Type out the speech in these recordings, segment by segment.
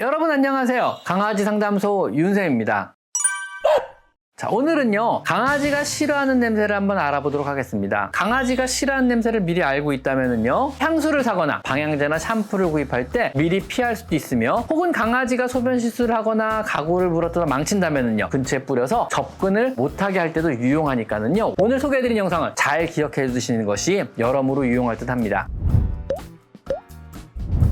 여러분 안녕하세요. 강아지 상담소 윤쌤입니다. 자, 오늘은요 강아지가 싫어하는 냄새를 한번 알아보도록 하겠습니다. 강아지가 싫어하는 냄새를 미리 알고 있다면요 향수를 사거나 방향제나 샴푸를 구입할 때 미리 피할 수도 있으며, 혹은 강아지가 소변 실수를 하거나 가구를 물어뜯어 망친다면요 근처에 뿌려서 접근을 못하게 할 때도 유용하니까는요 오늘 소개해드린 영상을 잘 기억해 두시는 것이 여러모로 유용할 듯 합니다.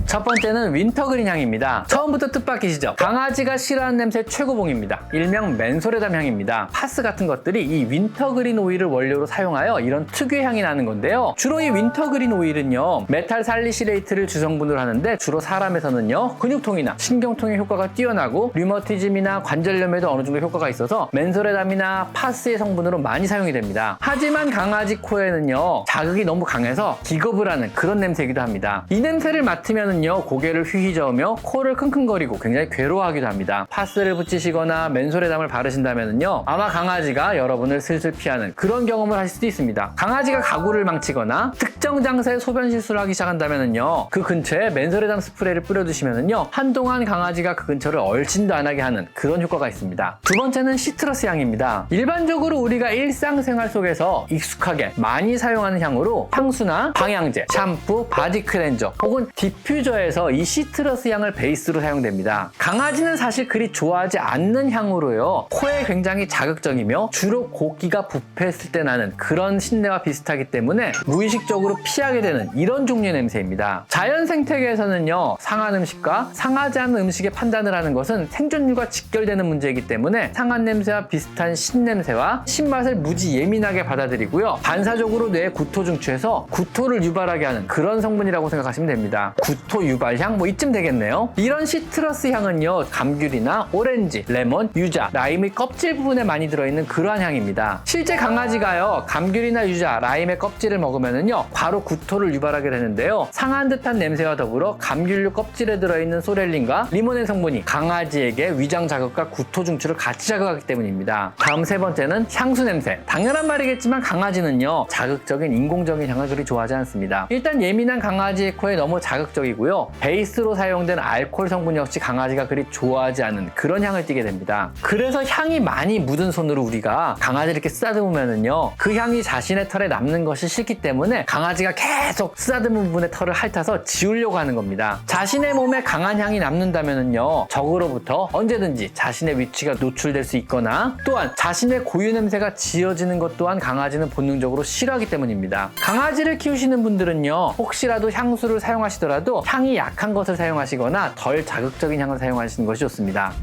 첫 번째는 윈터그린 향입니다. 처음부터 뜻밖이시죠? 강아지가 싫어하는 냄새 최고봉입니다. 일명 맨소레담 향입니다. 파스 같은 것들이 이 윈터그린 오일을 원료로 사용하여 이런 특유의 향이 나는 건데요. 주로 이 윈터그린 오일은요 메탈 살리시레이트를 주성분으로 하는데, 주로 사람에서는요 근육통이나 신경통의 효과가 뛰어나고 류머티즘이나 관절염에도 어느 정도 효과가 있어서 맨소레담이나 파스의 성분으로 많이 사용이 됩니다. 하지만 강아지 코에는요 자극이 너무 강해서 기겁을 하는 그런 냄새이기도 합니다. 이 냄새를 맡으면은 고개를 휘휘 저으며 코를 킁킁거리고 굉장히 괴로워하기도 합니다. 파스를 붙이시거나 맨소레담을 바르신다면요 아마 강아지가 여러분을 슬슬 피하는 그런 경험을 하실 수도 있습니다. 강아지가 가구를 망치거나 특정 장소에 소변 실수를 하기 시작한다면요 그 근처에 맨소레담 스프레이를 뿌려두시면요 한동안 강아지가 그 근처를 얼씬도 안 하게 하는 그런 효과가 있습니다. 두 번째는 시트러스 향입니다. 일반적으로 우리가 일상생활 속에서 익숙하게 많이 사용하는 향으로 향수나 방향제, 샴푸, 바디 클렌저 혹은 디퓨저 에서 이 시트러스 향을 베이스로 사용됩니다. 강아지는 사실 그리 좋아하지 않는 향으로요 코에 굉장히 자극적이며 주로 고기가 부패했을 때 나는 그런 신내와 비슷하기 때문에 무의식적으로 피하게 되는 이런 종류의 냄새입니다. 자연 생태계에서는요 상한 음식과 상하지 않은 음식의 판단을 하는 것은 생존율과 직결되는 문제이기 때문에 상한 냄새와 비슷한 신냄새와 신맛을 무지 예민하게 받아들이고요 반사적으로 뇌에 구토 중추에서 구토를 유발하게 하는 그런 성분이라고 생각하시면 됩니다. 구토 유발향 이쯤 되겠네요. 이런 시트러스 향은요 감귤이나 오렌지, 레몬, 유자, 라임의 껍질 부분에 많이 들어있는 그러한 향입니다. 실제 강아지가요 감귤이나 유자, 라임의 껍질을 먹으면은요 바로 구토를 유발하게 되는데요 상한 듯한 냄새와 더불어 감귤류 껍질에 들어있는 소렐린과 리모넨 성분이 강아지에게 위장 자극과 구토 중추를 같이 자극하기 때문입니다. 다음 세 번째는 향수 냄새. 당연한 말이겠지만 강아지는요 자극적인 인공적인 향을 그리 좋아하지 않습니다. 일단 예민한 강아지의 코에 너무 자극적이고요 베이스로 사용된 알코올 성분 역시 강아지가 그리 좋아하지 않은 그런 향을 띠게 됩니다. 그래서 향이 많이 묻은 손으로 우리가 강아지를 이렇게 쓰다듬으면은요 그 향이 자신의 털에 남는 것이 싫기 때문에 강아지가 계속 쓰다듬은 부분의 털을 핥아서 지우려고 하는 겁니다. 자신의 몸에 강한 향이 남는다면은요 적으로부터 언제든지 자신의 위치가 노출될 수 있거나, 또한 자신의 고유 냄새가 지어지는 것 또한 강아지는 본능적으로 싫어하기 때문입니다. 강아지를 키우시는 분들은요 혹시라도 향수를 사용하시더라도 향이 약한 것을 사용하시거나 덜 자극적인 향을 사용하시는 것이 좋습니다.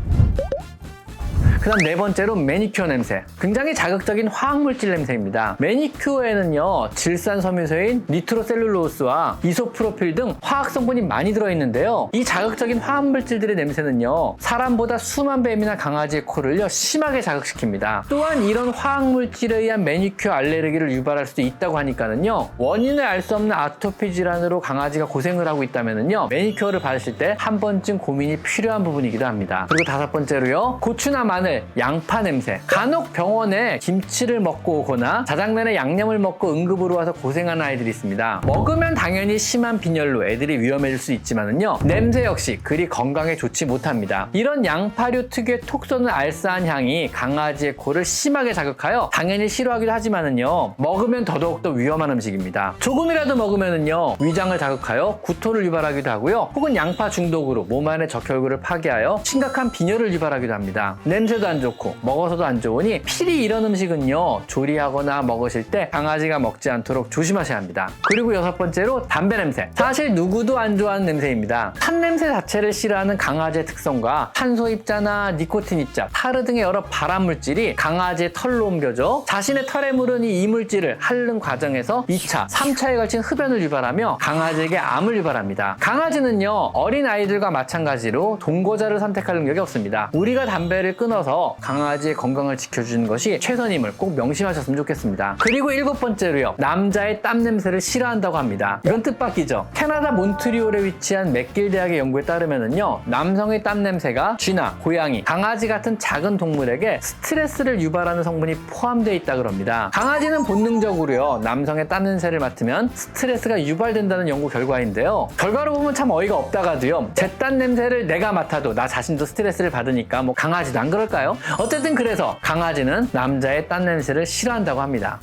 그 다음 네 번째로 매니큐어 냄새. 굉장히 자극적인 화학물질 냄새입니다. 매니큐어에는요 질산섬유소인 니트로셀룰로스와 이소프로필 등 화학성분이 많이 들어있는데요 이 자극적인 화학물질들의 냄새는요 사람보다 수만 배이나 강아지의 코를요 심하게 자극시킵니다. 또한 이런 화학물질에 의한 매니큐어 알레르기를 유발할 수도 있다고 하니까는요 원인을 알 수 없는 아토피 질환으로 강아지가 고생을 하고 있다면은요 매니큐어를 바르실 때 한 번쯤 고민이 필요한 부분이기도 합니다. 그리고 다섯 번째로요 고추나 마늘, 양파 냄새. 간혹 병원에 김치를 먹고 오거나 자장면에 양념을 먹고 응급으로 와서 고생하는 아이들이 있습니다. 먹으면 당연히 심한 빈혈로 애들이 위험해질 수 있지만은요 냄새 역시 그리 건강에 좋지 못합니다. 이런 양파류 특유의 톡 쏘는 알싸한 향이 강아지의 코를 심하게 자극하여 당연히 싫어하기도 하지만은요 먹으면 더더욱더 위험한 음식입니다. 조금이라도 먹으면은요 위장을 자극하여 구토를 유발하기도 하고요 혹은 양파 중독으로 몸 안의 적혈구를 파괴하여 심각한 빈혈을 유발하기도 합니다. 냄새도 안 좋고 먹어서도 안 좋으니 필히 이런 음식은요 조리하거나 먹으실 때 강아지가 먹지 않도록 조심하셔야 합니다. 그리고 여섯 번째로 담배 냄새. 사실 누구도 안 좋아하는 냄새입니다. 탄 냄새 자체를 싫어하는 강아지의 특성과 탄소 입자나 니코틴 입자, 타르 등의 여러 발암 물질이 강아지의 털로 옮겨져 자신의 털에 물은 이 이물질을 핥는 과정에서 2차, 3차에 걸친 흡연을 유발하며 강아지에게 암을 유발합니다. 강아지는요 어린 아이들과 마찬가지로 동거자를 선택할 능력이 없습니다. 우리가 담배를 끊어서 섞어서 강아지의 건강을 지켜주는 것이 최선임을 꼭 명심하셨으면 좋겠습니다. 그리고 7번째로요. 남자의 땀 냄새를 싫어한다고 합니다. 이건 뜻밖이죠. 캐나다 몬트리올에 위치한 맥길 대학의 연구에 따르면요. 남성의 땀 냄새가 쥐나 고양이, 강아지 같은 작은 동물에게 스트레스를 유발하는 성분이 포함되어 있다 그럽니다. 강아지는 본능적으로요. 남성의 땀 냄새를 맡으면 스트레스가 유발된다는 연구 결과인데요. 결과로 보면 참 어이가 없다가도요. 제 땀 냄새를 내가 맡아도 나 자신도 스트레스를 받으니까 뭐 강아지도 안 그럴까요? 어쨌든 그래서 강아지는 남자의 땀 냄새를 싫어한다고 합니다.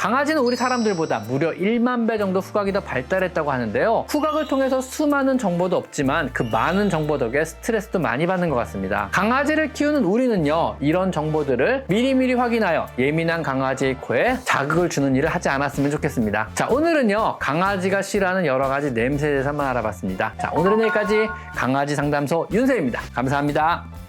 강아지는 우리 사람들보다 무려 1만 배 정도 후각이 더 발달했다고 하는데요. 후각을 통해서 수많은 정보도 없지만 그 많은 정보 덕에 스트레스도 많이 받는 것 같습니다. 강아지를 키우는 우리는요. 이런 정보들을 미리미리 확인하여 예민한 강아지의 코에 자극을 주는 일을 하지 않았으면 좋겠습니다. 자, 오늘은요. 강아지가 싫어하는 여러 가지 냄새에 대해서 한번 알아봤습니다. 자, 오늘은 여기까지 강아지 상담소 윤세입니다. 감사합니다.